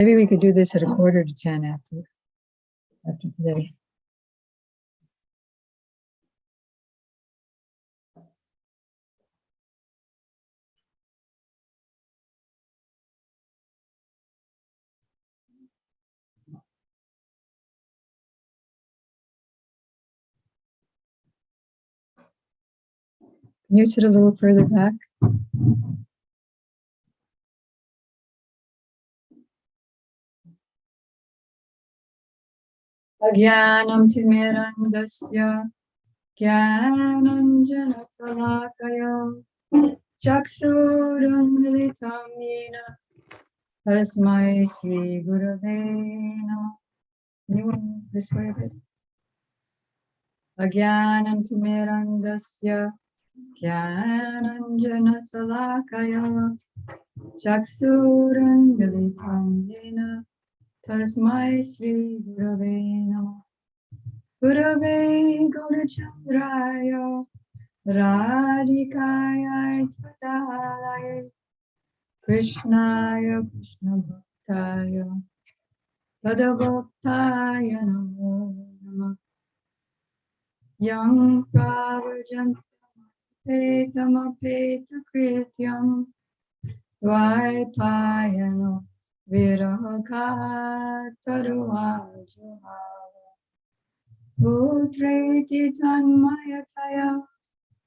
Maybe we could do this at 9:45 after today. Can you sit a little further back? Agyanam timirandasya Gyananjana salakaya Chaksurunmilitam yena Tasmai Sri Gurave Namah. Anyone this way a bit? Agyanam timirandasya Gyananjana salakaya Chaksurunmilitam yena Tasmai Sri Gurave Namah. Gurave Gaurachandraya Radhikaya Tatalaya Krishnaya Krishna Bhaktaya Tadabhaktaya Namo Namah. Yang Pravajantam Petamapeta Krityam Dvaipayano Viraha Taruvajuha Putreti Tanmayataya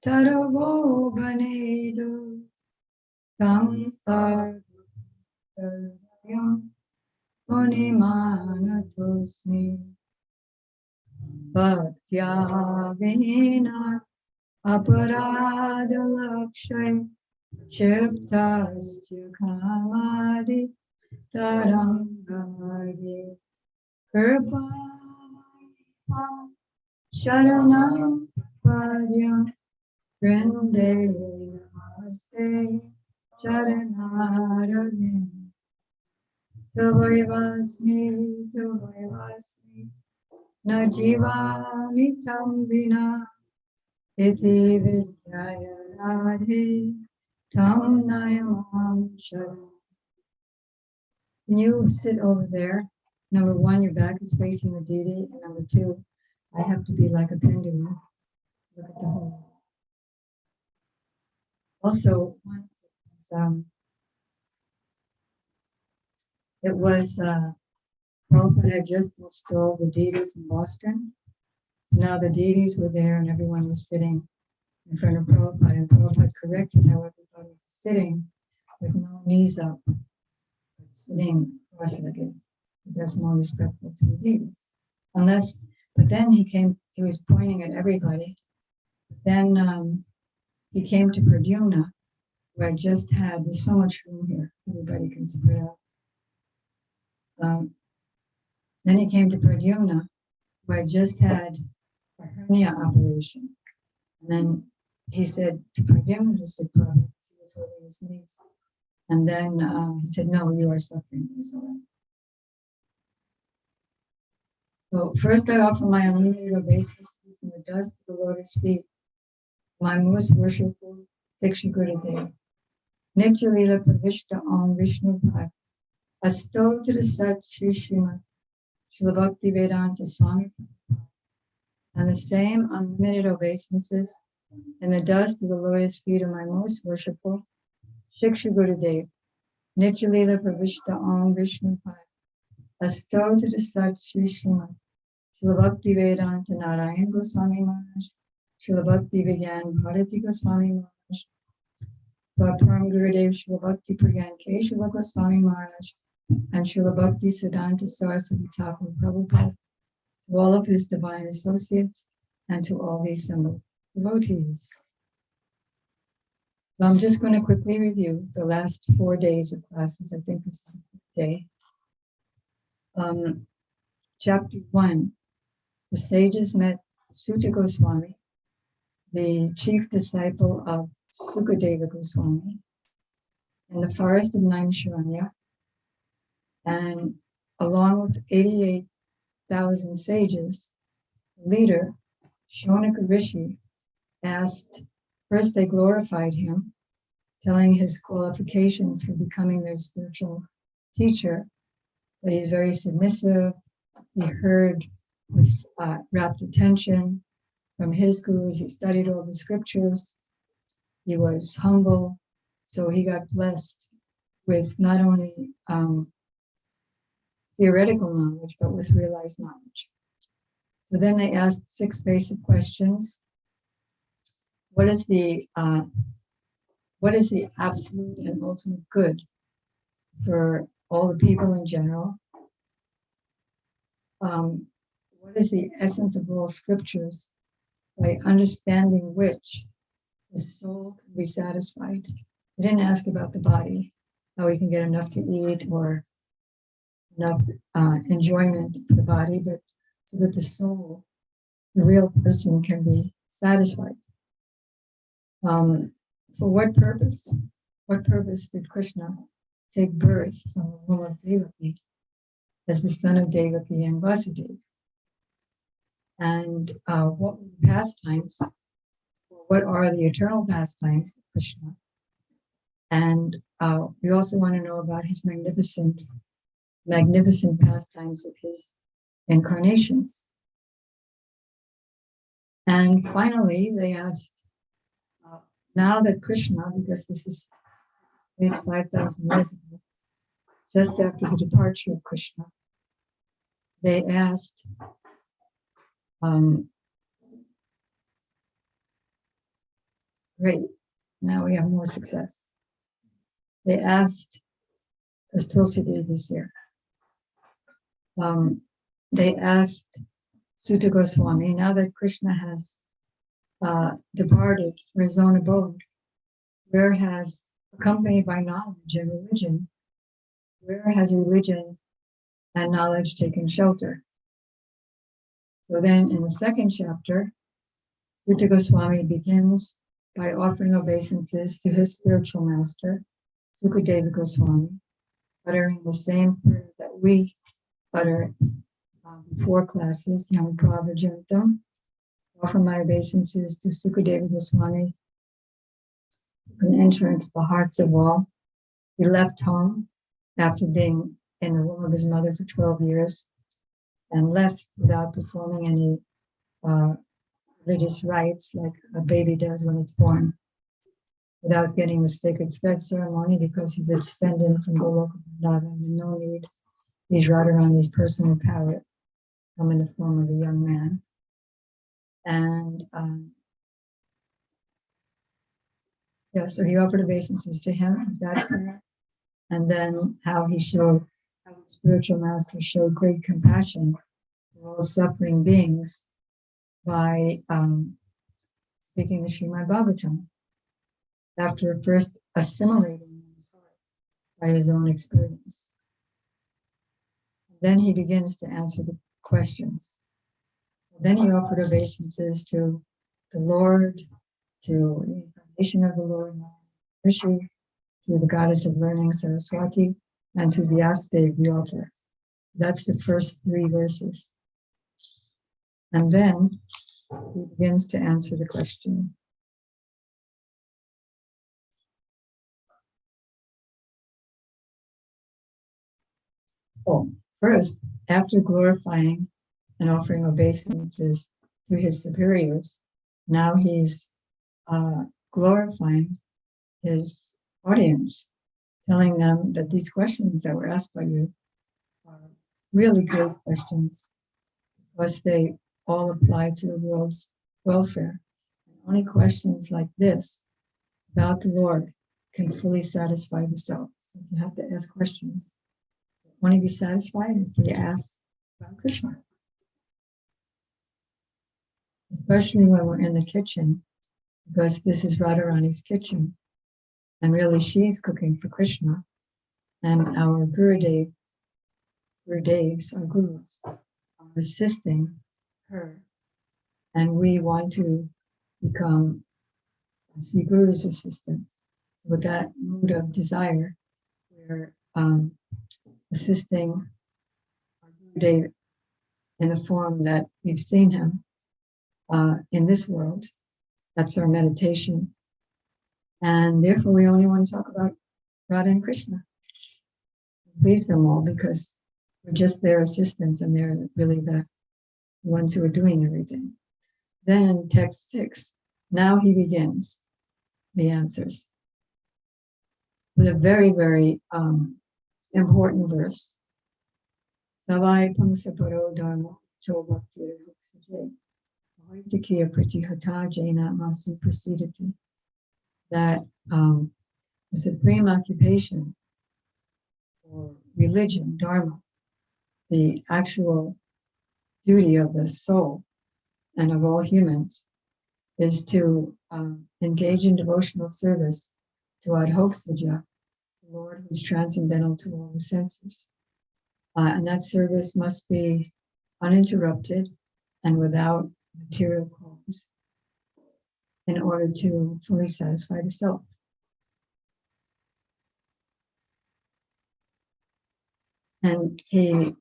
Taravo Banedu Tam Sarvayam Unimanatosmi Bhaktya Vina Aparada Lakshay Chiptasya Kamadi Tarangadi Kripa Sharanam Padyam Vrinde Namaste Sharanaravind Tavayvasmi Najivani Tambina Iti Vidyaya Radhe Tam Nayamam Sharan. Can you sit over there? Number one, your back is facing the deity, and number two, I have to be like a pendulum. Look at the whole. Also, once Prabhupada had just installed the deities in Boston. So now the deities were there and everyone was sitting in front of Prabhupada, and Prabhupada corrected how everybody was sitting with no knees up, but sitting cross-legged, because that's more respectful to the deities. But then he was pointing at everybody. Then he came to Pradyumna, where I just had, there's so much room here, everybody can spread out. Then he came to Pradyumna, where I just had a hernia operation. And then he said to Pradyumna to sit cross, he was holding his knees. And then he said, no, you are suffering. So first I offer my unlimited obeisances in the dust of the lotus feet, my most worshipful Diksha Gurudev. Nitya Lila Pravishta Om Vishnu Bhai, Astotra Sat Shri Srimad Srila Bhakti Vedanta Swami, and the same unlimited obeisances in the dust of the lotus feet of my most worshipful Shiksha Gurudev. Nitya Lila Pravishta Om Vishnu Bhai, Astotra Sat Shri Srimad Srila Bhakti Vedanta Narayan Goswami Maharaj, Srila Bhakti Vigyan Bharati Goswami Maharaj, Param Gurudev Srila Bhakti Pragyan Keshava Goswami Maharaj, and Srila Bhakti Siddhanta Saraswati Thakur Prabhupada, to all of his divine associates, and to all the assembled devotees. So I'm just going to quickly review the last 4 days of classes. I think this is the day. Chapter 1, the sages met Sutta Goswami, the chief disciple of Sukadeva Goswami, in the forest of Naimisharanya, and along with 88,000 sages, the leader, Shonaka Rishi, asked, first they glorified him, telling his qualifications for becoming their spiritual teacher, but he's very submissive. He heard with rapt attention from his gurus. He studied all the scriptures. He was humble. So he got blessed with not only theoretical knowledge, but with realized knowledge. So then they asked 6 basic questions. What is the absolute and ultimate good for all the people in general? What is the essence of all scriptures, by understanding which the soul can be satisfied? They didn't ask about the body, how we can get enough to eat or enough enjoyment for the body, but so that the soul, the real person, can be satisfied. For what purpose? What purpose did Krishna take birth from the womb of Devaki as the son of Devaki and Vasudeva? And what were the pastimes? What are the eternal pastimes of Krishna? And we also want to know about his magnificent pastimes of his incarnations. And finally, they asked, now that Krishna, because this is at least 5,000 years ago, just after the departure of Krishna, they asked, great, now we have more success. They asked, because Tulsi Devi is here, they asked Sutta Goswami, now that Krishna has departed for his own abode, where has, accompanied by knowledge and religion, where has religion and knowledge taken shelter? So then in the 2nd chapter, Sutta Goswami begins by offering obeisances to his spiritual master, Sukadeva Goswami, uttering the same prayer that we utter before classes, Nam Pravajantam. Offer my obeisances to Sukadeva Goswami, who can enter into the hearts of all. He left home after being in the womb of his mother for 12 years and left without performing any religious rites like a baby does when it's born, without getting the sacred thread ceremony, because he's a descendant from Goloka Vrindavan, and no need. He's Radharani's personal parrot, come in the form of a young man. And so he offered obeisances to him with that prayer, and then how the spiritual master showed great compassion for all suffering beings by speaking the Srimad-Bhagavatam, after first assimilating in his heart by his own experience. Then he begins to answer the questions. Then he offered obeisances to the Lord, to the incarnation of the Lord, Rishi, to the goddess of learning, Saraswati, and to Vyasadeva, the author. That's the first 3 verses. And then he begins to answer the question. First, after glorifying and offering obeisances to his superiors, now he's glorifying his audience, telling them that these questions that were asked by you are really great questions, because they all apply to the world's welfare. And only questions like this about the Lord can fully satisfy the self. So you have to ask questions. Want to be satisfied if you ask about Krishna. Especially when we're in the kitchen, because this is Radharani's kitchen, and really she's cooking for Krishna, and our Gurudevs, our gurus, are assisting her, and we want to become Sri Guru's assistants. So with that mood of desire, we're assisting our Gurudev in the form that we've seen him in this world. That's our meditation. And therefore, we only want to talk about Radha and Krishna. Please them all, because We're just their assistants, and they're really the ones who are doing everything. Then in text 6, now he begins the answers with a very, very important verse. Savai pangsaparo dharma chobhaktir huksaje hoitikiya pratihata jaina masu prasidati. That the supreme occupation or religion, dharma, the actual duty of the soul and of all humans, is to engage in devotional service to Adhoksvaja, the Lord who is transcendental to all the senses. And that service must be uninterrupted and without material cause in order to fully satisfy the self. And he,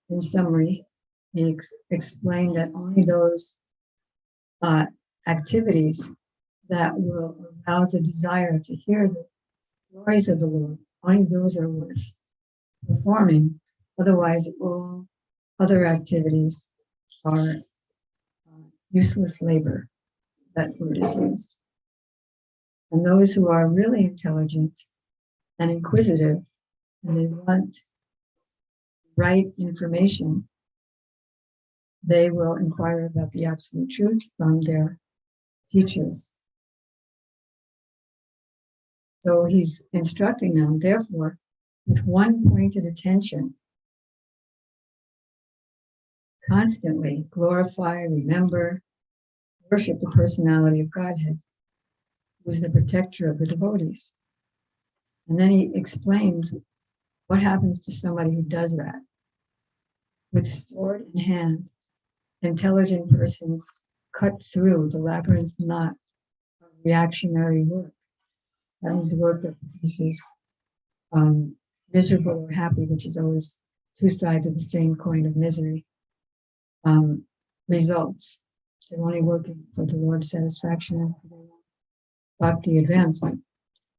in summary, he explained that only those activities that will arouse a desire to hear the glories of the Lord, only those are worth performing. Otherwise, all other activities are useless labor. That word is used. And those who are really intelligent and inquisitive, and they want right information, they will inquire about the absolute truth from their teachers. So he's instructing them, therefore, with one pointed attention, constantly glorify, remember, worship the personality of Godhead, who is the protector of the devotees. And then he explains what happens to somebody who does that. With sword in hand, intelligent persons cut through the labyrinth knot of reactionary work. That means work that produces miserable or happy, which is always two sides of the same coin of misery. Results. They're only working for the Lord's satisfaction and for their bhakti advancement.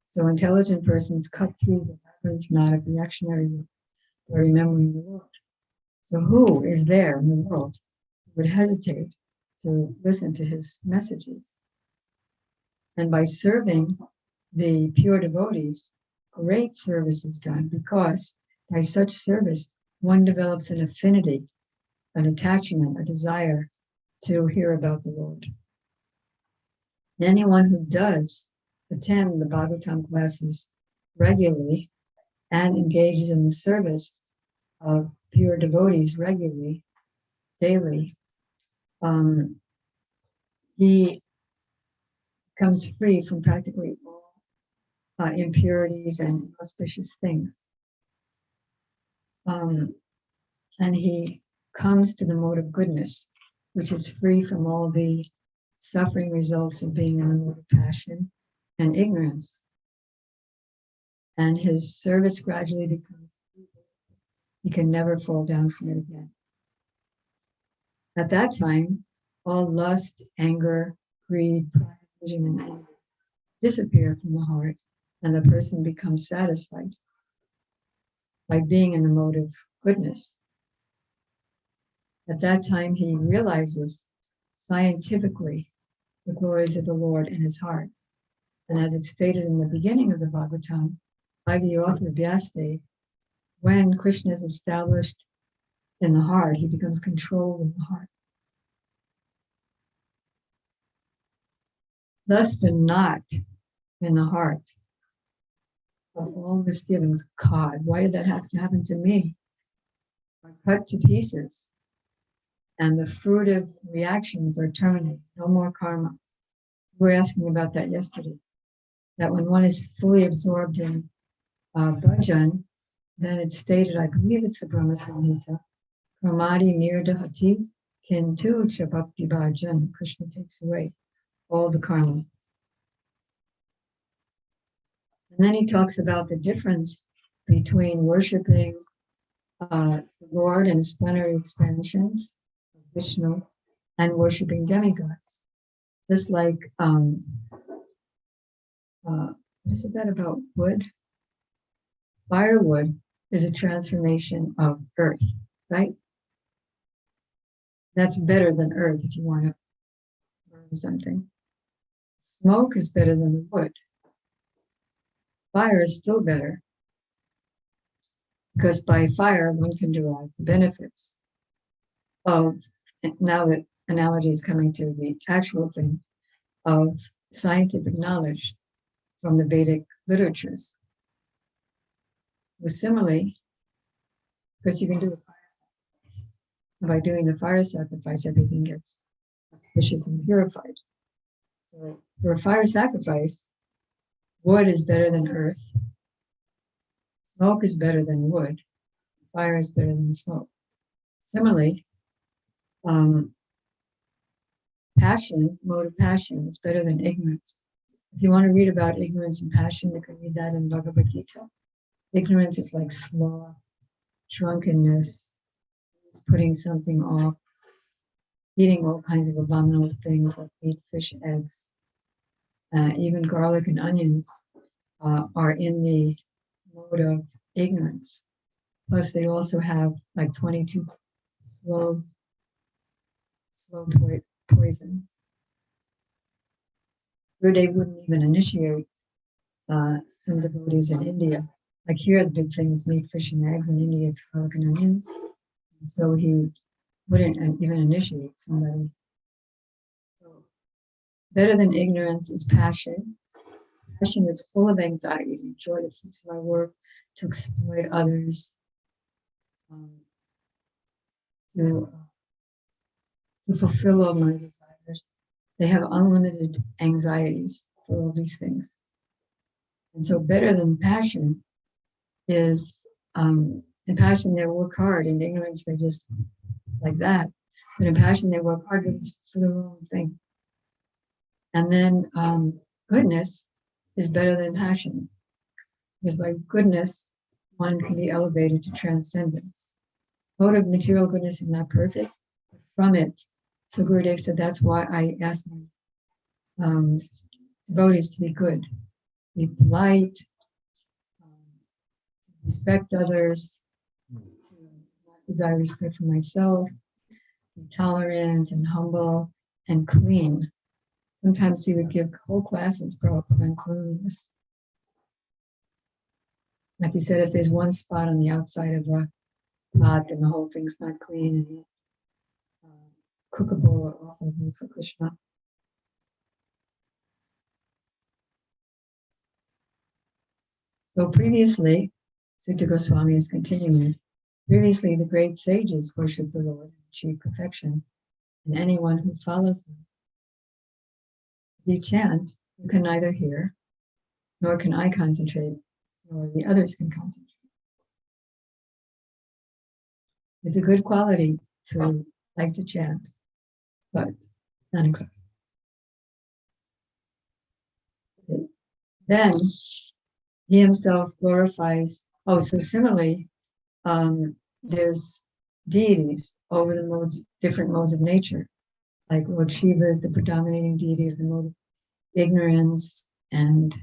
So intelligent persons cut through the labyrinth knot of reactionary work by remembering the Lord. So who is there in the world who would hesitate to listen to his messages? And by serving the pure devotees, great service is done, because by such service, one develops an affinity, an attachment, a desire to hear about the Lord. Anyone who does attend the Bhagavatam classes regularly and engages in the service of pure devotees regularly, daily, he comes free from practically all impurities and inauspicious things. And he comes to the mode of goodness, which is free from all the suffering results of being in the mode of passion and ignorance. And his service gradually becomes free. He can never fall down from it again. At that time, all lust, anger, greed, pride, vision, and anger disappear from the heart, and the person becomes satisfied by being in the mode of goodness. At that time, he realizes scientifically the glories of the Lord in his heart. And as it's stated in the beginning of the Bhagavatam, by the author Vyasadeva, when Krishna is established in the heart, he becomes controlled in the heart. Thus, the knot in the heart of all misgivings, God, why did that have to happen to me? Are cut to pieces, and the fruitive reactions are terminated. No more karma. We were asking about that yesterday. That when one is fully absorbed in bhajan, then it's stated, I believe it's the Brahma Samhita, Kramadi nirdahati kintu cha bhakti bhajan. Krishna takes away all the karma. And then he talks about the difference between worshiping the Lord and his plenary expansions of Vishnu and worshiping demigods. Just like, what is that about wood? Firewood is a transformation of earth, right? That's better than earth if you want to burn something. Smoke is better than wood. Fire is still better, because by fire one can derive the benefits of, now that analogy is coming to the actual thing, of scientific knowledge from the Vedic literatures. So similarly, because you can do a fire sacrifice, and by doing the fire sacrifice, everything gets auspicious and purified. So for a fire sacrifice, wood is better than earth, smoke is better than wood, fire is better than smoke. Similarly, passion, mode of passion, is better than ignorance. If you want to read about ignorance and passion, you can read that in Bhagavad Gita. Ignorance is like sloth, drunkenness, putting something off, eating all kinds of abominable things like meat, fish, eggs. Even garlic and onions are in the mode of ignorance. Plus, they also have like 22 slow poisons. Gurudev wouldn't even initiate some devotees in India. Like here, the big things, meat, fish, and eggs. In India, it's garlic and onions. So he wouldn't even initiate somebody. So better than ignorance is passion. Passion is full of anxiety, joy to cease my work, to exploit others, to fulfill all my desires. They have unlimited anxieties for all these things. And so better than passion is, in passion they work hard, in ignorance they just like that. But in passion they work hard for the wrong thing. And then goodness is better than passion. Because by goodness, one can be elevated to transcendence. Mode of material goodness is not perfect, but from it, so Gurudev said, that's why I ask my devotees to be good, be polite, respect others, to not desire respect for myself, be tolerant and humble and clean. Sometimes he would give whole classes on cleanliness. Like he said, if there's one spot on the outside of a pot, then the whole thing's not clean and cookable or offerable for Krishna. So previously, Sutta Goswami is continuing. Previously, the great sages worshipped the Lord and achieved perfection, and anyone who follows them. If you chant, you can neither hear, nor can I concentrate, nor the others can concentrate. It's a good quality to like to chant, but not in class. Okay. Then he himself glorifies. Oh, so similarly, there's deities over the different modes of nature. Like Lord Shiva is the predominating deity of the mode of ignorance, and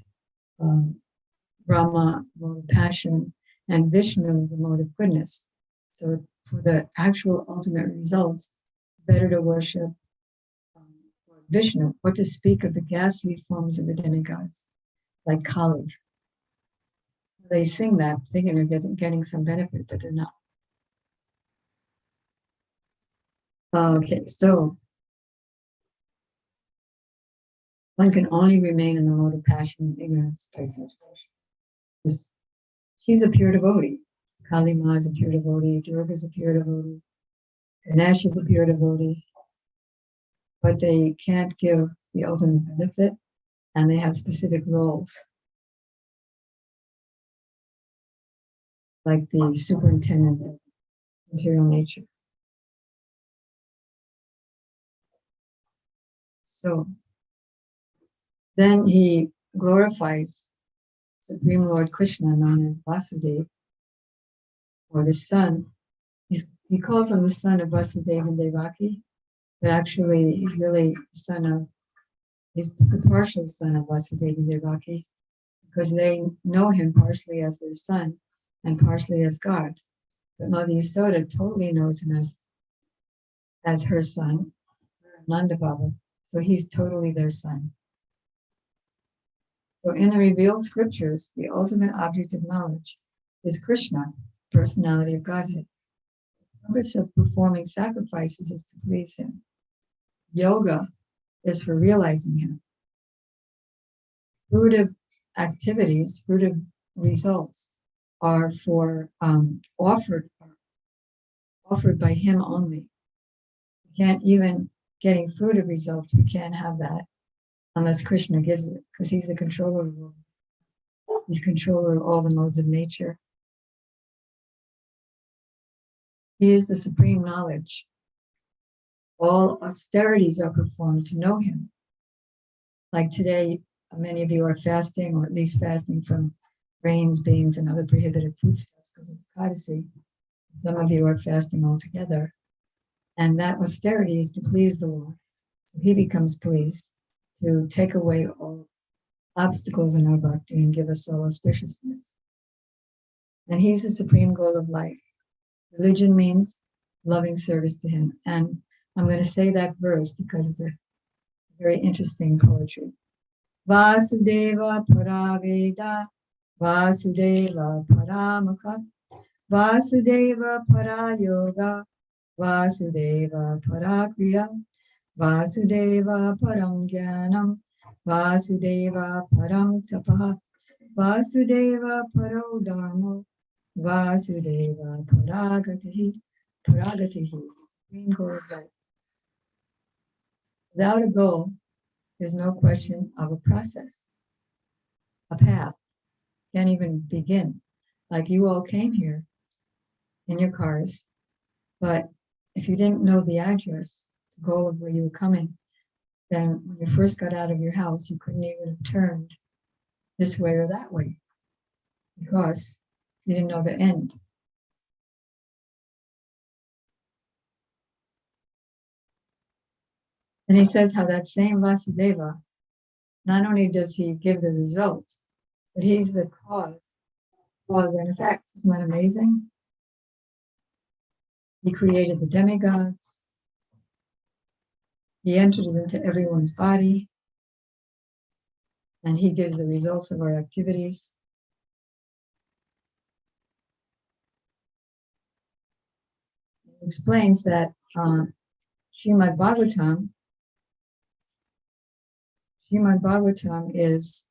Brahma, mode of passion, and Vishnu, the mode of goodness. So for the actual ultimate results, better to worship Vishnu, or to speak of the ghastly forms of the demigods, like Kali. They sing that thinking they're getting some benefit, but they're not. Okay, so one can only remain in the mode of passion and ignorance by such worship. She's a pure devotee. Kali Ma is a pure devotee. Durga is a pure devotee. Ganesh is a pure devotee. But they can't give the ultimate benefit, and they have specific roles. Like the superintendent of material nature. So then he glorifies Supreme Lord Krishna, known as Vasudeva, or the son. He calls him the son of Vasudeva and Devaki, but actually he's really he's the partial son of Vasudeva and Devaki, because they know him partially as their son, and partially as God. But Mother Yasoda totally knows him as her son, Nanda Baba. So he's totally their son. So in the revealed scriptures, the ultimate object of knowledge is Krishna, personality of Godhead. The purpose of performing sacrifices is to please him. Yoga is for realizing him. Fruitive activities, fruitive results are for offered by him only. You can't even getting fruitive results, you can't have that unless Krishna gives it, because he's the controller of the world. He's controller of all the modes of nature. He is the supreme knowledge. All austerities are performed to know him. Like today, many of you are fasting, or at least fasting from grains, beans, and other prohibited foodstuffs because it's Ekadasi. Some of you are fasting altogether. And that austerity is to please the Lord. So he becomes pleased to take away all obstacles in our bhakti and give us all auspiciousness. And he's the supreme goal of life. Religion means loving service to him. And I'm going to say that verse because it's a very interesting poetry. Vasudeva Paraveda, Vasudeva Paramaka, Vasudeva Parayoga, Vasudeva Parakriya, Vasudeva Param Jnanam, Vasudeva Param Tapaha, Vasudeva Paro Dharmo, Vasudeva Paragatihi, Paragatihi, supreme goal of life. Without a goal, there's no question of a process, a path. Can't even begin. Like you all came here in your cars, but if you didn't know the address, the goal of where you were coming, then when you first got out of your house, you couldn't even have turned this way or that way because you didn't know the end. And he says how that same Vasudeva, not only does he give the result, but he's the cause and effect. Isn't that amazing? He created the demigods. He enters into everyone's body. And he gives the results of our activities. He explains that Srimad-Bhagavatam is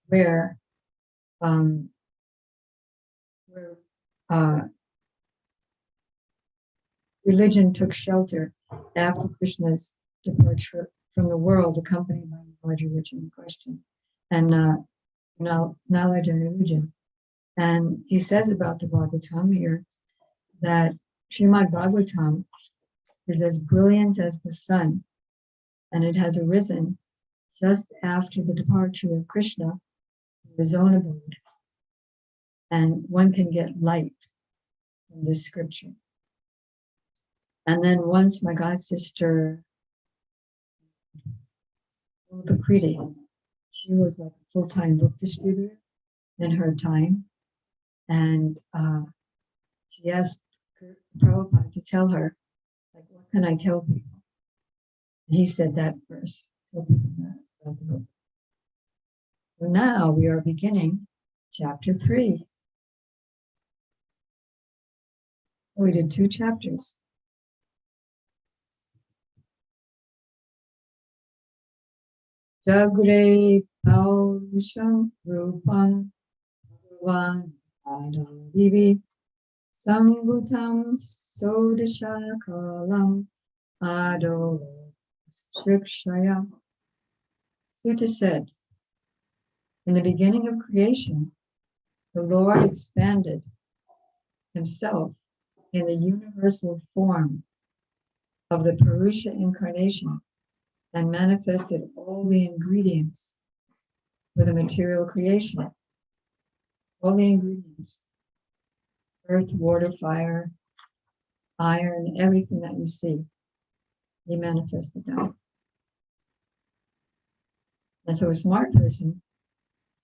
where religion took shelter after Krishna's departure from the world, accompanied by the large religion in question, and knowledge and religion. And he says about the Bhagavatam here that Srimad-Bhagavatam is as brilliant as the sun, and it has arisen just after the departure of Krishna from his own abode. And one can get light from this scripture. And then once my god sister, Prakriti, she was like a full-time book distributor in her time. And she asked Prabhupada to tell her, like, what can I tell people? And he said that verse, tell people that about the book. So now we are beginning chapter 3. We did 2 chapters. Jagre Pausham Rupam Bhagavan Adadivi Sambhutam Sodashakalam Ado Strikshaya. Sutta said, in the beginning of creation, the Lord expanded himself in the universal form of the Purusha incarnation and manifested all the ingredients for the material creation. All the ingredients, earth, water, fire, iron, everything that you see, he manifested them. And so a smart person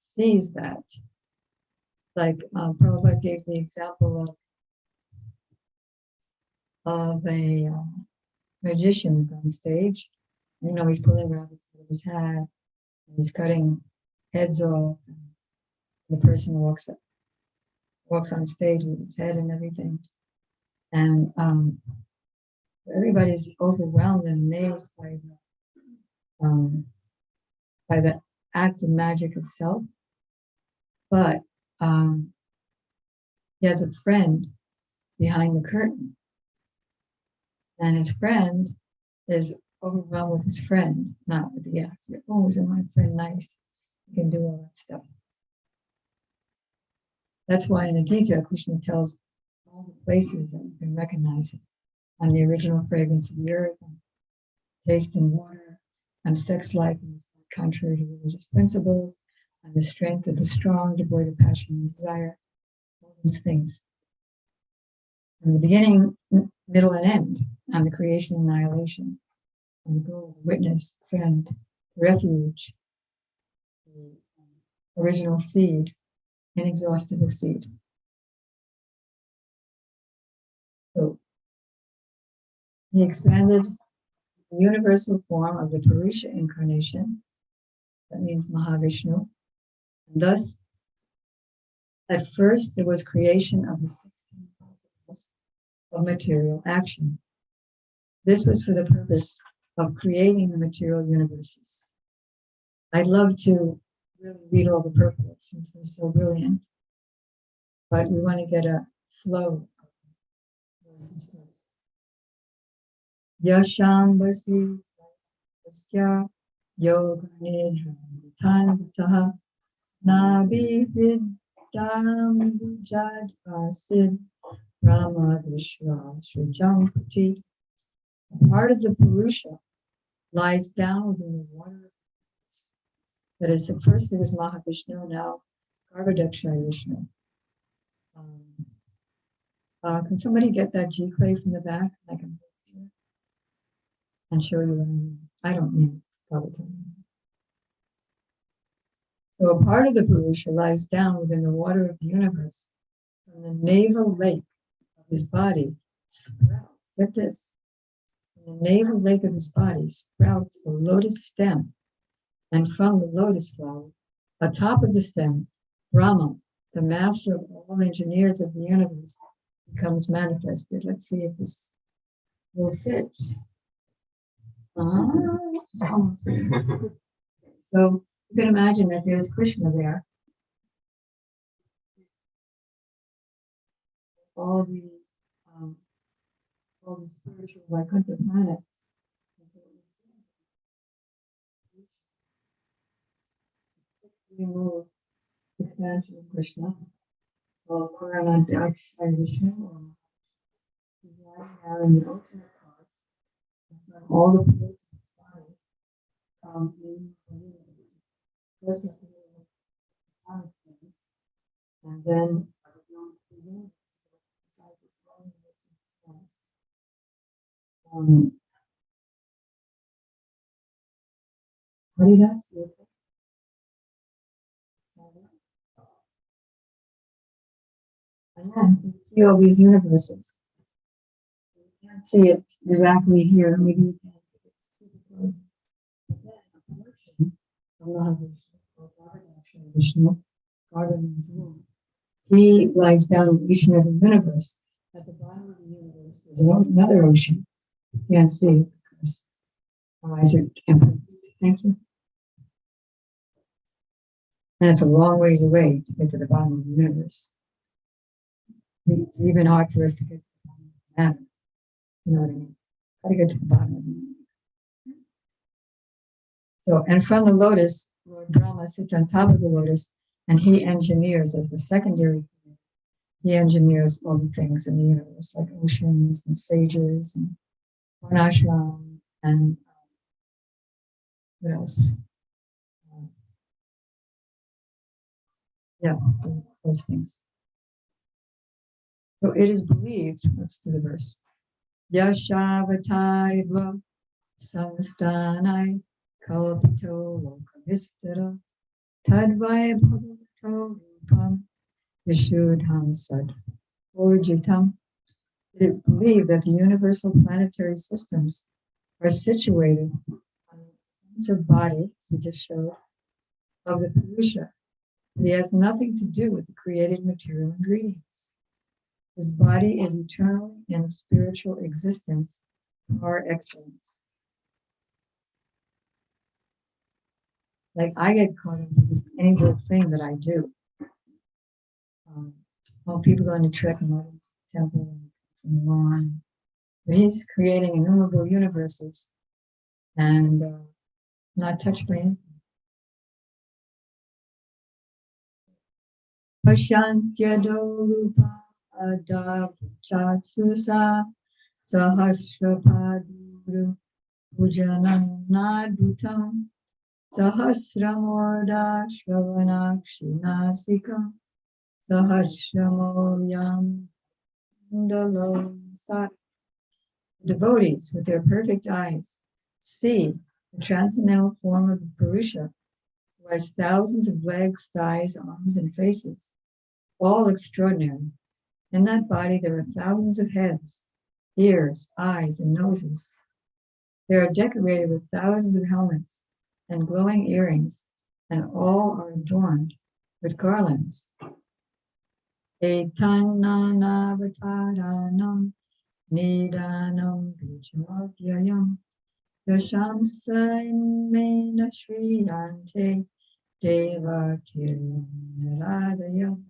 sees that Like Prabhupada gave the example of a magician's on stage. You know, he's pulling rabbits out of his hat, and he's cutting heads off. And the person walks on stage with his head and everything. And everybody's overwhelmed and amazed by the act of magic itself. But he has a friend behind the curtain. And his friend is overwhelmed with his friend, not with the act. Oh, isn't my friend nice? He can do all that stuff. That's why in the Gita, Krishna tells all the places that you can recognize it. I'm the original fragrance of the earth, and taste and water, I'm sex life, and contrary to religious principles, I'm the strength of the strong, devoid of passion and desire, all those things. From the beginning, middle, and end, I'm the creation and annihilation. I'm the goal, the witness, friend, refuge, the original seed, inexhaustible seed. So he expanded the universal form of the Purusha incarnation, that means Mahavishnu. And thus, at first, there was creation of the 16 principles of material action. This was for the purpose of creating the material universes. I'd love to really read all the purports since they're so brilliant, but we want to get a flow of verses first. Yashambasi Sasya Yoga Nidra Tanvataha Nabi Vidyam Vijad Vasid Rama Vishwa Shujampati. Part of the Purusha lies down within the water of the. That is, at first there was Mahavishnu, now Garbhodakshaya Vishnu. Can somebody get that G clay from the back? I can and show you. I don't need it. Probably. So a part of the Purusha lies down within the water of the universe. From the navel lake of his body sprouts. Get this. From the navel lake of his body sprouts the lotus stem. And from the lotus flower, atop of the stem, Brahma, the master of all engineers of the universe, becomes manifested. Let's see if this will fit. So you can imagine that there's Krishna there. All the spiritual Vaikuntha planets. Remove expansion of Krishna, or Purana-Dakshaya Vishnu, or residing now in the ultimate cause, all the places of the body come in the universe. First of all, things, and then the universe besides its own sense. What did I say? And then you see all these universes. You can't see it exactly here. Maybe you can see it close. But then a portion of Mahavishnu, or Garbhodakshaya Vishnu, Garbha means womb. He lies down in the ocean of the universe. At the bottom of the universe, there's another ocean. You can't see it because our eyes are imperfect. Thank you. And it's a long ways away to get to the bottom of the universe. It's even hard for us to get to the bottom of the matter. You know what I mean? Got to get to the bottom of the universe. So, and from the lotus, Lord Brahma sits on top of the lotus, and he engineers as the secondary. He engineers all the things in the universe, like oceans and sages and varnashram and what else? Yeah, those things. So it is believed, let's do the verse. Yashavataiva samstanai kalpito lokavistara tadvaya bhagavato rupam Vishuddham Sad Urjitam. It is believed that the universal planetary systems are situated on the sense of body, as we just showed, of the Purusha. It has nothing to do with the created material ingredients. His body is eternal in spiritual existence par excellence. Like I get caught up in just any little thing that I do. Well, people go on a trek and go to the temple and the lawn. But he's creating innumerable universes and not touched by anything. Pashantyado Ada Chatsusa Sahasrapaduru Pujanam Nadutam Sahasramoda Shravanakshi Nasikam Sahasramoyam Indalo Sat. Devotees with their perfect eyes see the transcendental form of the Purusha, who has thousands of legs, thighs, arms, and faces, all extraordinary. In that body there are thousands of heads, ears, eyes, and noses. They are decorated with thousands of helmets and glowing earrings, and all are adorned with garlands. Etananavataranam nidanam vichamavyayam yashamsaimena shriyante devatirnaradayam.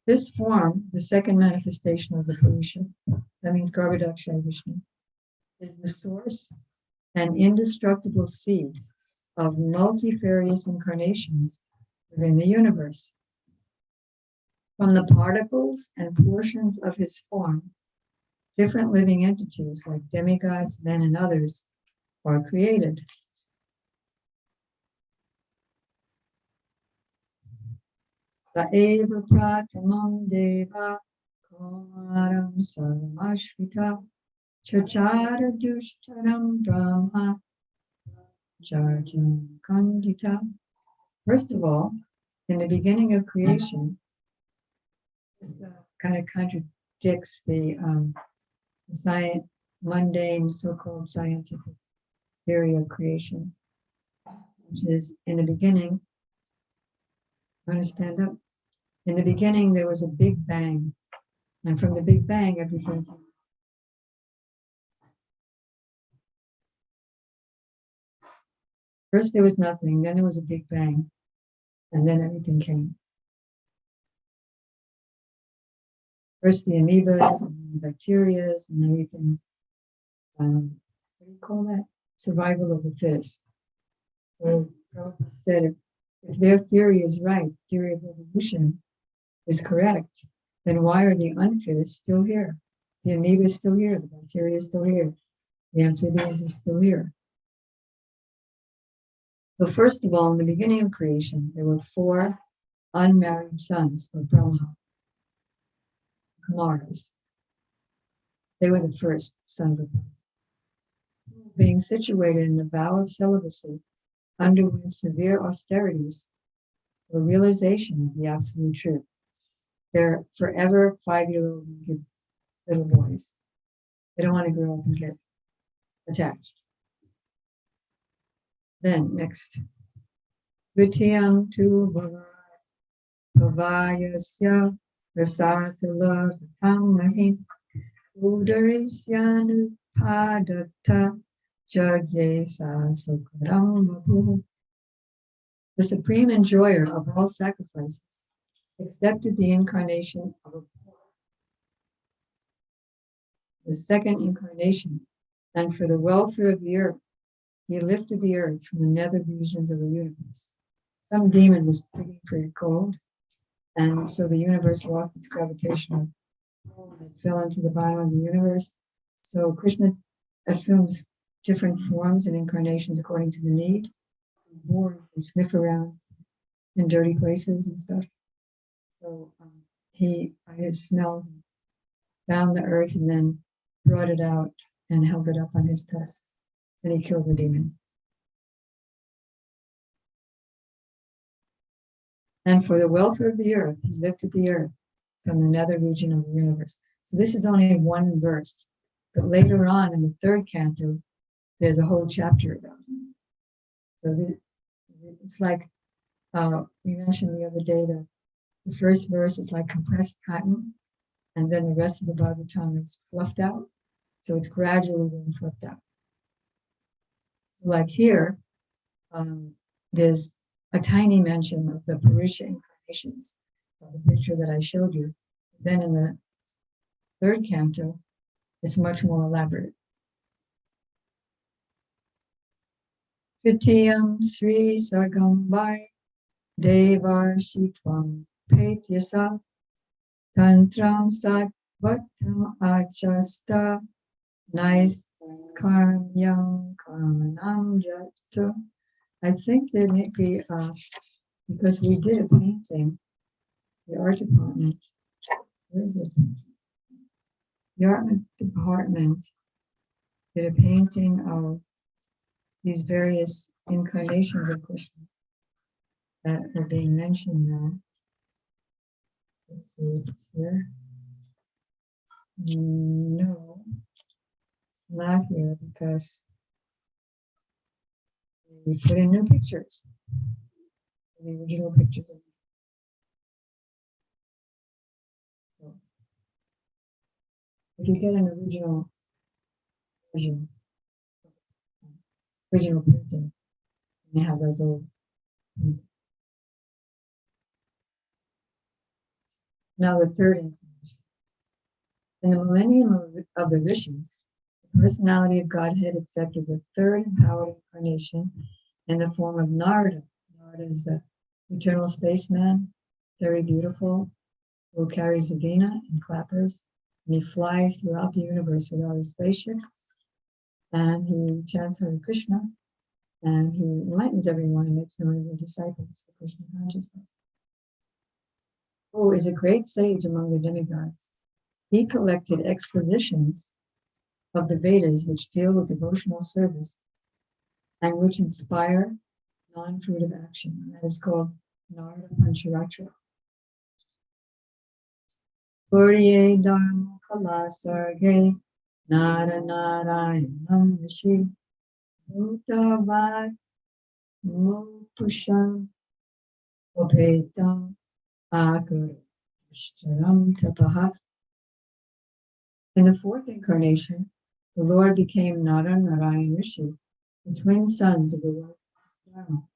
This form, the second manifestation of the Purusha, that means Garbhodakshaya Vishnu, is the source and indestructible seed of multifarious incarnations within the universe. From the particles and portions of his form, different living entities like demigods, men, and others are created. Saeva pratamam deva komaram saramashvita chachara dushtaram brahma charjam kandita. First of all, in the beginning of creation, this kind of contradicts the mundane, so-called scientific theory of creation, which is in the beginning. I'm going to stand up. In the beginning, there was a big bang, and from the big bang, everything. First, there was nothing. Then there was a big bang, and then everything came. First, the amoebas and the bacteria and everything. What do you call that? Survival of the fittest. So, Prabhupada said, if their theory is right, theory of evolution is correct, then why are the unfit still here? The amoeba is still here, the bacteria is still here, the amphibians are still here. So first of all, in the beginning of creation, there were 4 unmarried sons of Brahma, Kumaras. They were the first sons of Brahma. Being situated in the vow of celibacy, underwent severe austerities for realization of the absolute truth. They're forever 5-year-old little boys. They don't want to grow up and get attached. Then next, Vityam tu bhavayasya rasatala tamahim udarisyanu padata jagyesa sukaram mabu. The supreme enjoyer of all sacrifices accepted the incarnation of a poor, the second incarnation, and for the welfare of the earth, he lifted the earth from the nether regions of the universe. Some demon was digging pretty cold, and so the universe lost its gravitational pull and it fell into the bottom of the universe. So Krishna assumes different forms and incarnations according to the need. Boars, they sniff around in dirty places and stuff. So he, by his smell, found the earth and then brought it out and held it up on his tusks. And he killed the demon. And for the welfare of the earth, he lifted the earth from the nether region of the universe. So this is only one verse. But later on in the third canto, there's a whole chapter about him. So it's like we mentioned the other day that the first verse is like compressed cotton, and then the rest of the Bhagavatam is fluffed out. So it's gradually being fluffed out. So like here, there's a tiny mention of the Purusha incarnations of the picture that I showed you. Then in the third canto, it's much more elaborate. Tritiyam Sri Sagambai Devar Shitvam Petyasa Tantram Satvatam Achasta Nice Karyam Karmanam Jata. I think there may be, because we did a painting, the art department, where is it? The art department did a painting of these various incarnations of Krishna that are being mentioned now. Let's see if it's here. No, it's not here because we put in new pictures. The original pictures. So, if you get an original version, original printing, they have those old. Now the third incarnation. In the millennium of the Rishis, the personality of Godhead accepted the third empowered incarnation in the form of Narada. Narada is the eternal spaceman, very beautiful, who carries a veena and clappers, and he flies throughout the universe without a spaceship, and he chants Hare Krishna, and he enlightens everyone and makes known as the disciples of Krishna consciousness. Who is a great sage among the demigods. He collected expositions of the Vedas which deal with devotional service and which inspire non-fruitive action. And that is called Narada Pancharatra. Purye Dharma Kala Sarge Nara Narayanam Rishi Bhutavad Mupusham Opetam Akarashtaram Tapaha. In the fourth incarnation, the Lord became Nara Narayan Rishi, the twin sons of the Lord Dharma.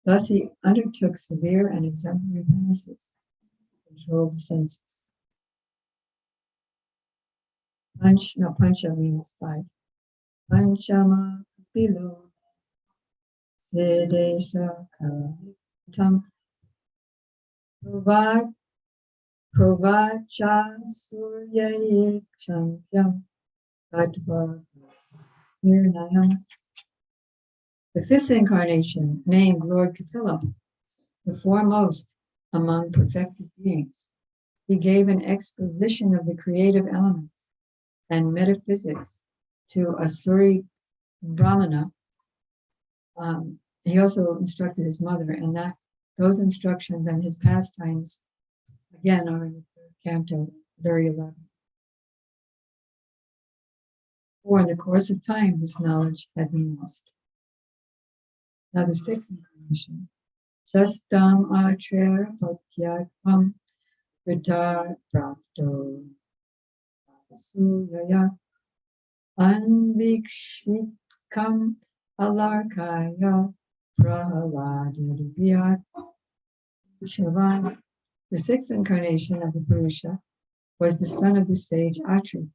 Thus he undertook severe and exemplary penances to control the senses. Pancha means five. Panchama Pilu Siddhesha Kalatam Provacha Surya Chamkyam Katva Nirnayam. The fifth incarnation, named Lord Kapila, the foremost among perfected beings, he gave an exposition of the creative elements and metaphysics to Asuri Brahmana. He also instructed his mother, and that those instructions and his pastimes, again, are in the third canto, very elaborate. For in the course of time, this knowledge had been lost. Now the sixth incarnation, Shastam Acharya Patyakam Vitar Prapto Surya Anvikshikam Alarkaya Prahaladya Shavan. The sixth incarnation of the Purusha was the son of the sage Atri.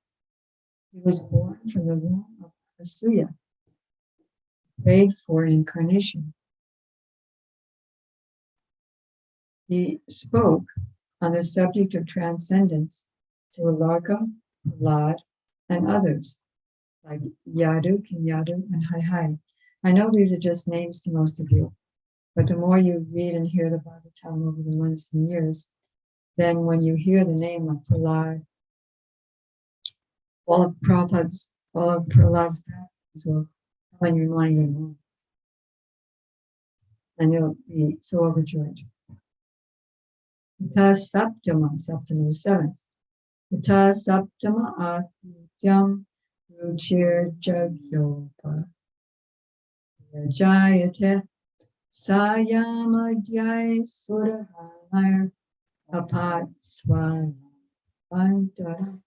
He was born from the womb of Asuya, prayed for an incarnation. He spoke on the subject of transcendence to Alarka, Prahlad, and others, like Yadu, King Yadu, and Hai Hai. I know these are just names to most of you, but the more you read and hear the Bhagavatam over the months and years, then when you hear the name of Prahlad, all of Prabhupada's pastimes will come in your mind, and you'll be so overjoyed. Tata Saptama, Saptama is 7th. Tata Saptama Atyam Ruchir Jagyopa Jayate Sayama Jai Surahayar Apat Swara. The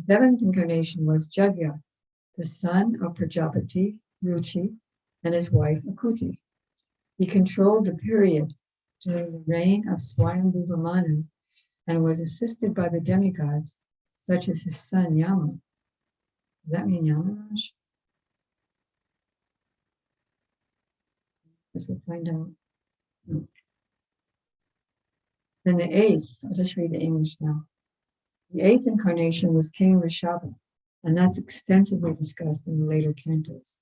7th incarnation was Jagya, the son of Prajapati, Ruchi, and his wife Akuti. He controlled the period during the reign of Swayambhuva Manu and was assisted by the demigods, such as his son Yama. Does that mean Yamaraj? Guess we'll find out. No. Then the 8th, I'll just read the English now. The 8th incarnation was King Rishabha, and that's extensively discussed in the later cantos.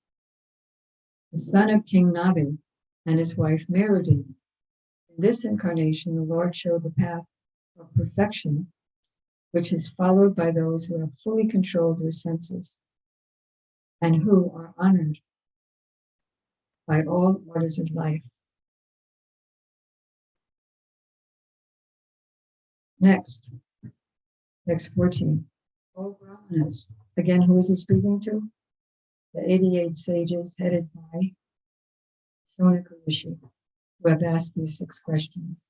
The son of King Nabi and his wife Merudi. In this incarnation, the Lord showed the path of perfection, which is followed by those who have fully controlled their senses and who are honored by all orders of life. Next 14. O Brahmanas. Again, who is he speaking to? The 88 sages headed by Shonaka Rishi, who have asked these 6 questions.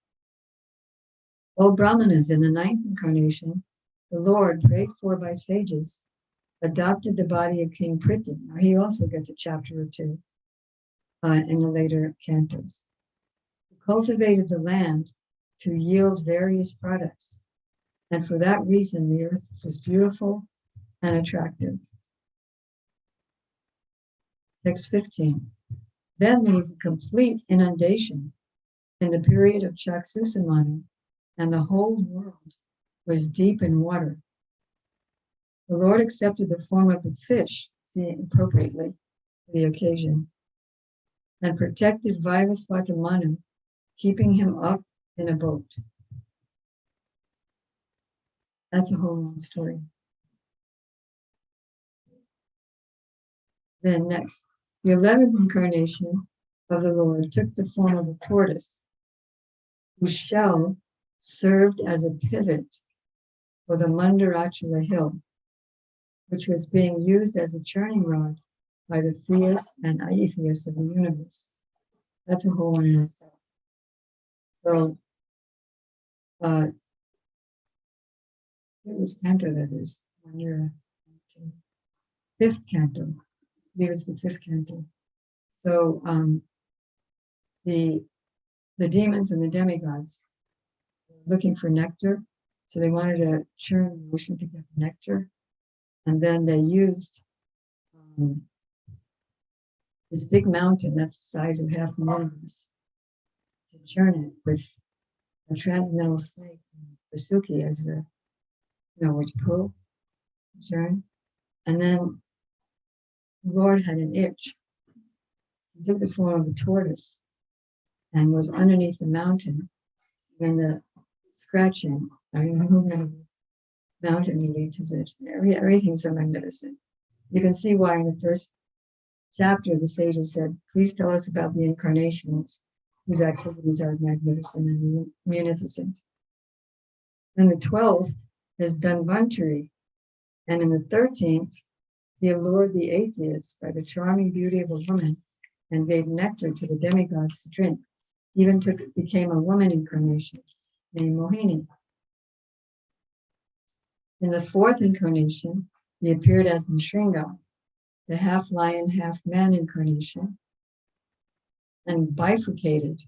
O Brahmanas, in the 9th incarnation, the Lord, prayed for by sages, adopted the body of King Prithvi. Now he also gets a chapter or 2 in the later cantos. He cultivated the land to yield various products, and for that reason the earth was beautiful and attractive. Text 15. Then there was a complete inundation in the period of Chaksusamanu, and the whole world was deep in water. The Lord accepted the form of a fish, appropriately for the occasion, and protected Vaivasvata Manu, keeping him up in a boat. That's a whole long story. Then next, the 11th incarnation of the Lord took the form of a tortoise, whose shell served as a pivot for the Mandarachala hill, which was being used as a churning rod by the theists and atheists of the universe. That's a whole one in itself. So, which canto that is? Fifth canto. I believe it's the 5th canto. So, the demons and the demigods were looking for nectar, so they wanted to churn the ocean to get the nectar, and then they used this big mountain that's the size of half the universe to churn it with a transcendental snake, the Suki, as the which pull, churn, and then the Lord had an itch. He took the form of a tortoise and was underneath the mountain. Then the scratching, the movement of the mountain leads his itch. Everything's so magnificent. You can see why in the first chapter the sages said, please tell us about the incarnations whose activities are magnificent and munificent. Then the 12th is Dhanvantari, and in the 13th, he allured the atheists by the charming beauty of a woman and gave nectar to the demigods to drink. Even became a woman incarnation named Mohini. In the 4th incarnation, he appeared as Nishringa, the half lion, half man incarnation, and bifurcated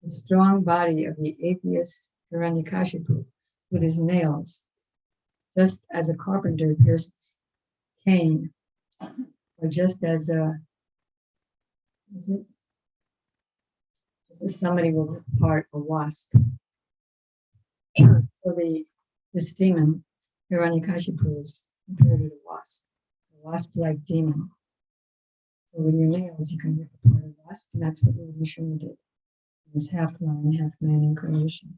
the strong body of the atheist Hiranyakashipu with his nails, just as a carpenter pierces cane, or just as somebody will part a wasp. So this demon, Hiranyakashipu, is compared with a wasp-like demon. So with your nails, you can rip apart a wasp, and that's what Lord Vishnu did. He was half lion, half man incarnation.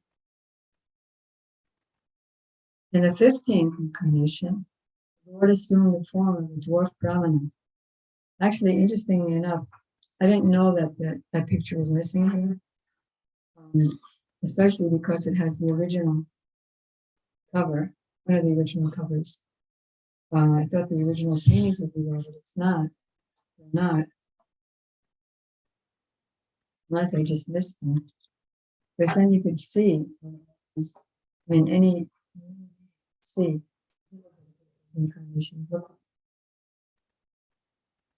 In the 15th incarnation, the Lord assumed the form of a dwarf Brahmana. Actually, interestingly enough, I didn't know that that picture was missing here. especially because it has the original cover, one of the original covers. I thought the original paintings would be there, but it's not. They're not, unless I just missed them. Because then you could see, any see incarnations look.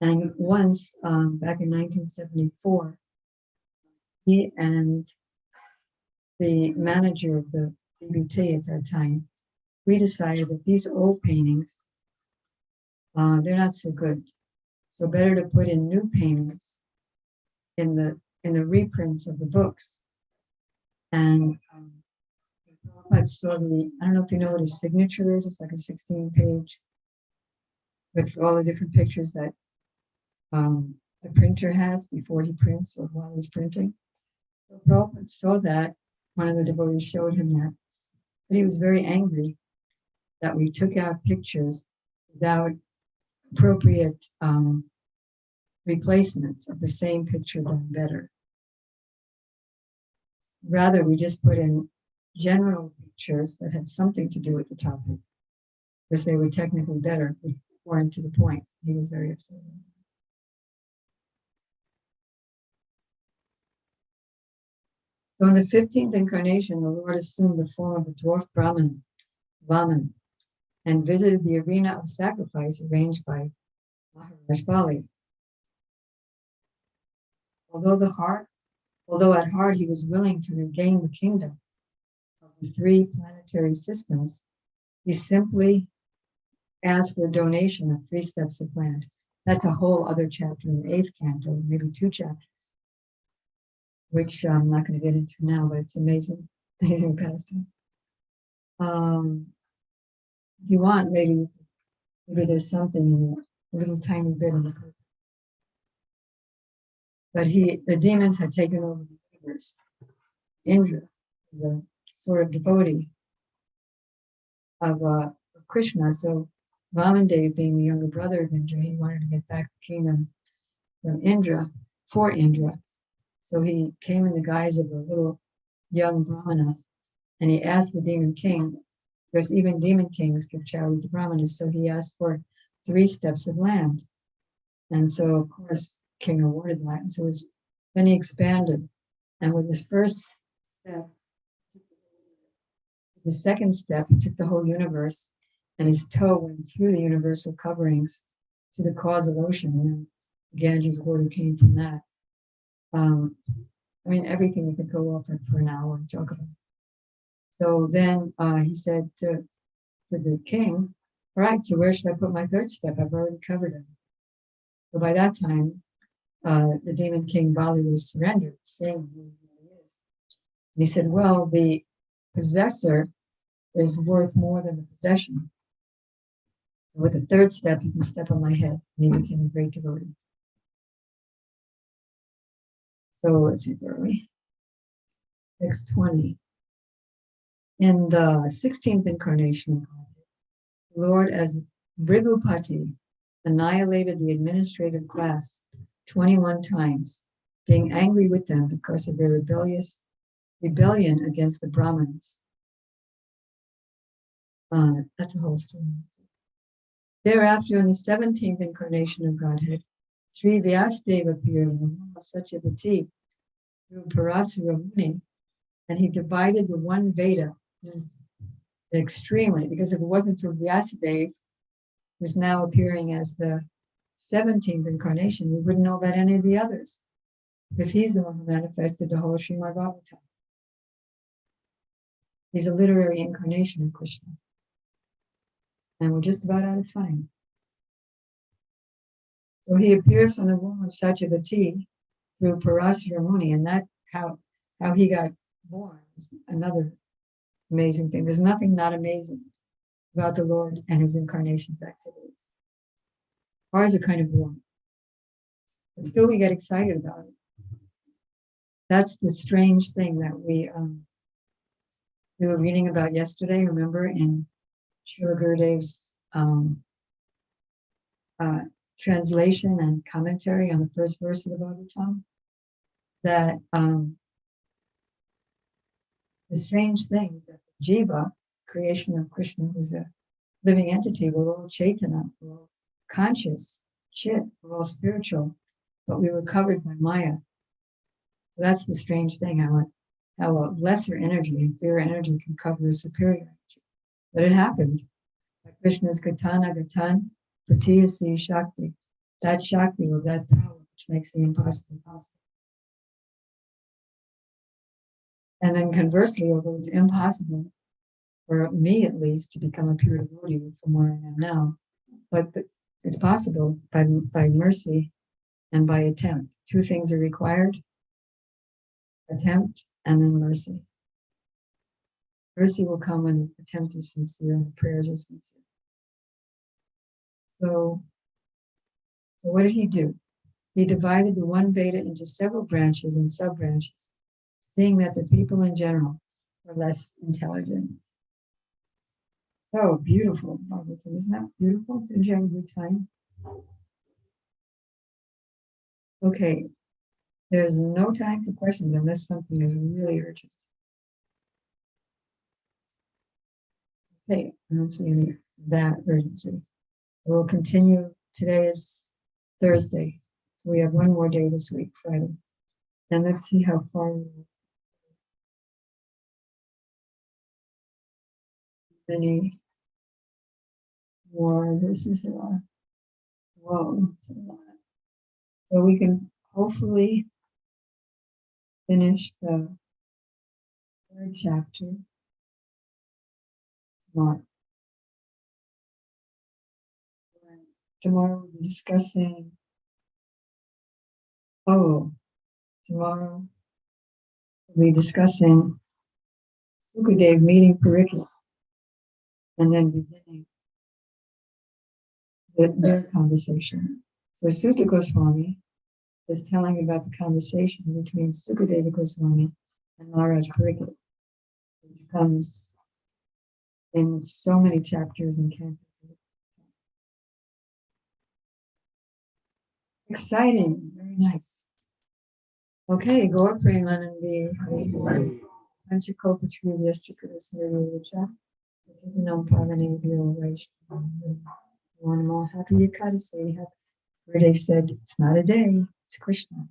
And once, back in 1974, he and the manager of the BBT at that time, we decided that these old paintings, they're not so good. So better to put in new paintings in the reprints of the books. And Prabhupada saw I don't know if you know what his signature is. It's like a 16-page with all the different pictures that the printer has before he prints or while he's printing. So Prabhupada saw that. One of the devotees showed him that. But he was very angry that we took out pictures without appropriate replacements of the same picture done better. Rather, we just put in general pictures that had something to do with the topic, because they were technically better, more to the point. He was very upset. So in the 15th incarnation, the Lord assumed the form of a dwarf Brahman, and visited the arena of sacrifice arranged by Maharaj Bali. Although at heart he was willing to regain the kingdom of the 3 planetary systems, he simply asked for a donation of 3 steps of land. That's a whole other chapter in the 8th canto, maybe 2 chapters, which I'm not going to get into now, but it's amazing pastime. If you want, maybe there's something in a little tiny bit in the book. But the demons had taken over the universe. Indra is a sort of devotee of Krishna. So Vamandev, being the younger brother of Indra, he wanted to get back the kingdom from Indra, for Indra. So he came in the guise of a little young Brahmana, and he asked the demon king, because even demon kings give charity to Brahmanas, so he asked for 3 steps of land. And so, of course, king awarded that. And so then he expanded. And with his first step, the second step, he took the whole universe, and his toe went through the universal coverings to the causal ocean. And then Ganges water came from that. Everything you could go over for an hour and talk about. So then he said to the king, all right, so where should I put my 3rd step? I've already covered it. So by that time, the demon king Bali was surrendered, saying who he really is. And he said, well, the possessor is worth more than the possession. So with the 3rd step, you can step on my head. And he became a great devotee. So let's see, where are we? 620. In the 16th incarnation, the Lord as Brigupati annihilated the administrative class 21 times, being angry with them because of their rebellion against the Brahmins. That's a whole story. Thereafter, in the 17th incarnation of Godhead, Sri Vyasadeva appeared in the form of Satyavati through Parasara Muni, and he divided the one Veda. This is extremely, because if it wasn't for Vyasadeva, who's now appearing as the 17th incarnation, we wouldn't know about any of the others, because he's the one who manifested the whole Srimad-Bhagavatam. He's a literary incarnation of Krishna. And we're just about out of time. So he appeared from the womb of Satyavati through Parasara Muni, and that how he got born is another amazing thing. There's nothing not amazing about the Lord and his incarnation's activities. Ours are kind of boring, but still we get excited about it. That's the strange thing that we were reading about yesterday. Remember in Srila Gurudev's translation and commentary on the first verse of the Bhagavatam, that The strange thing is that the Jiva, creation of Krishna, who's a living entity, we're all Chaitanya, we're all conscious, Chit, we're all spiritual, but we were covered by Maya. So that's the strange thing, how a lesser energy, inferior energy, can cover a superior energy. But it happened. By Krishna's Gatana Gatan, Patiyasi Shakti. That Shakti, or that power, which makes the impossible possible. And then conversely, although it's impossible, for me at least, to become a pure devotee from where I am now, but it's possible by mercy and by attempt. Two things are required: attempt and then mercy. Mercy will come when the attempt is sincere and the prayers are sincere. So what did he do? He divided the one Veda into several branches and sub-branches, seeing that the people in general were less intelligent. So beautiful, Bhagavatam. Isn't that beautiful? Did you have a good time? Okay, there's no time for questions unless something is really urgent. Okay, I don't see any of that urgency. We'll continue. Today is Thursday, so we have one more day this week, Friday. And let's see how far we are. Many more verses there are. Whoa, that's a lot. So we can hopefully finish the third chapter tomorrow. Tomorrow we'll be discussing, tomorrow we'll be discussing Sukadev meeting Parikshit and then beginning their conversation. So Sutta Goswami is telling about the conversation between Sukadeva Goswami and Maharaj Parikshit, which comes in so many chapters and cantos. Exciting, very nice. Okay, Gaur Premanandi Panchakopa Trivyastrika Saryacha Nam Pavane Bhyo Vaishnava. One more happy Ekadasi. Gurudev said it's not a day, it's Krishna.